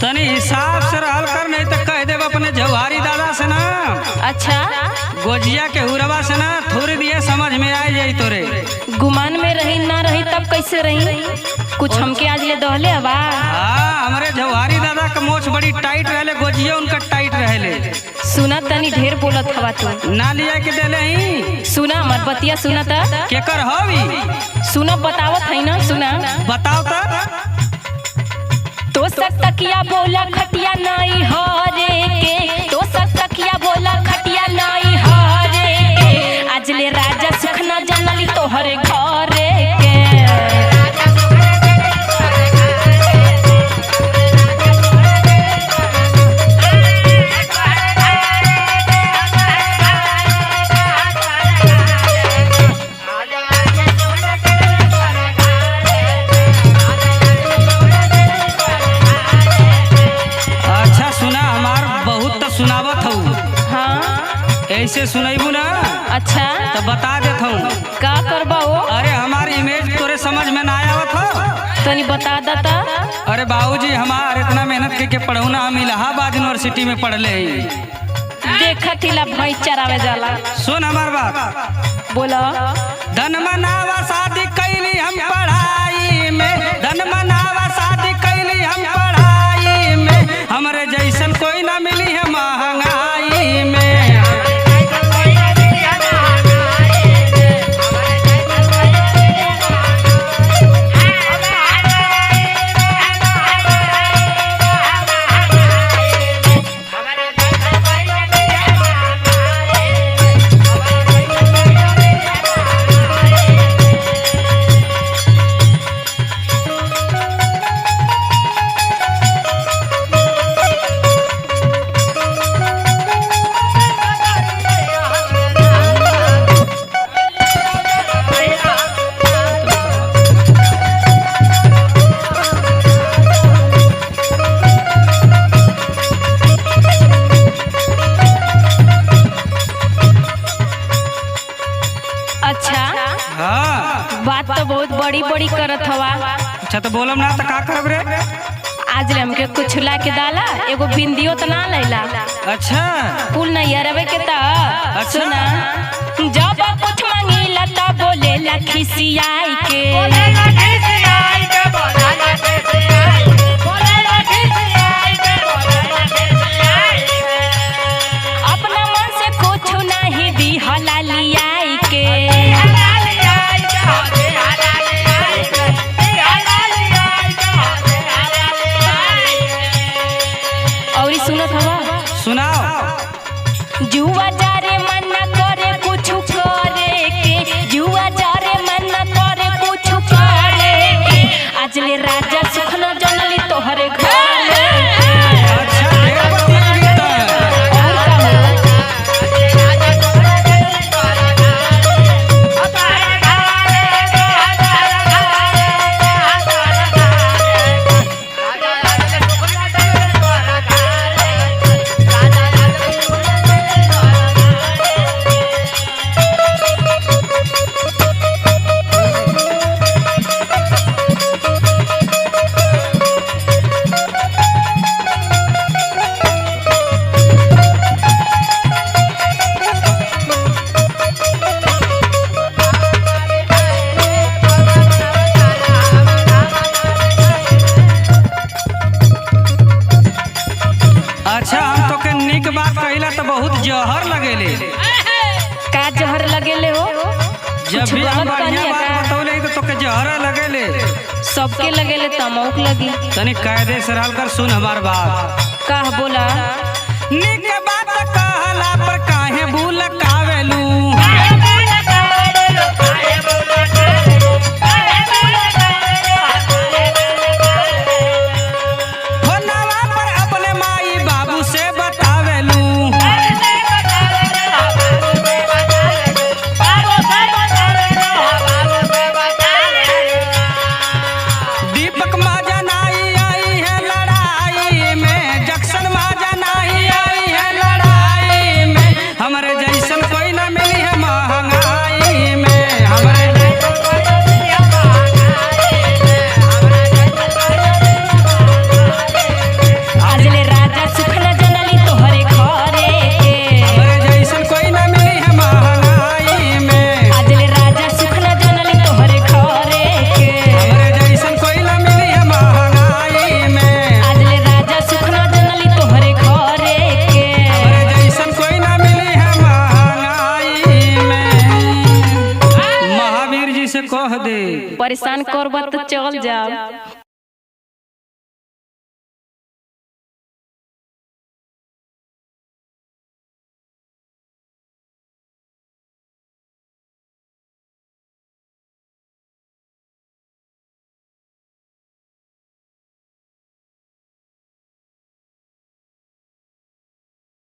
तनी हिसाब से रहल कर, नहीं तो कह देव अपने जवारी दादा से ना। अच्छा, गोजिया के हुरवा से ना थोड़ी दिए समझ में आ जाई तोरे। गुमान में रही ना रही तब कैसे रही? कुछ हमके आज ले दहले हवा। हाँ, हमारे जवारी दादा का मोछ बड़ी टाइट रहले, गोजिया उनका टाइट रहले। सुना तनी ढेर बोलत हवा तू। ना लिया के देले ही। सुना मत बतिया, सुना ता केकर हवी? सुना बतावत है ना, सुना बताओ तो। तो सतकिया बोला खटिया नहीं हरे के, तो सतकिया बोला खटिया नहीं हरे के, आज ले राजा सुख न जानली तोहरे घरे के। सुनावत हूँ। हाँ, ऐसे सुनाइबू ना। अच्छा तो बता देता हूँ का करबा हो। अरे हमारी इमेज तोरे समझ में ना आवत हो, तनी बता दता। अरे बाबूजी हमार इतना मेहनत करके पढ़ौना, हम इलाहाबाद यूनिवर्सिटी में पढ़ले। देखा थिला भाई चरावे जाला। सुन हमार बात। बोला। धन मनावा शादी कैली हम पढ़ाई में, धन मनावा शादी कैली हम पढ़ाई में, हमरे जैसन कोई ना मिली है महंगाई में। बात तो बहुत बड़ी बड़ी करत हवा। अच्छा तो बोलम ना तो का करब रे? आज ले हमके कुछ ला के डाला, एगो बिंदियो तो ना लैला। अच्छा कुल नहीं अरबे के ता। अच्छा। सुना, जब कुछ मांगीला तब बोलेला खिसियाई के, अपना मन से कुछ नहीं दी हलालियाई के। और सुनत हवा? सुनाओ। जुआ जारे मन न करे कुछ करे के, जुआ जारे मन न करे कुछ करे के, आज ले राजा सुख न जानली तोहरे घरे। अच्छा ढेर बतियाई तो। और का हो? अच्छा हम तो के निक बात कहिला तो बहुत जहर लगेले। का जहर लगेले हो? जब कुछ भी हम गलत बढ़िया कहनी है बात का? बतौले तो तोके जहर लगेले। सबके लगेले तमौक लगी। तनी कायदे से रहल कर, सुन हमार बात। का बोला? निक बात कहला पर काहे भूल कावेलू, फोनवा पर अपने माई बाबू से बतावेलू। दीपक माँ जनाई आई है लड़ाई में, जक्सन माँ जनाई आई है परेशान करब तो चल जाओ।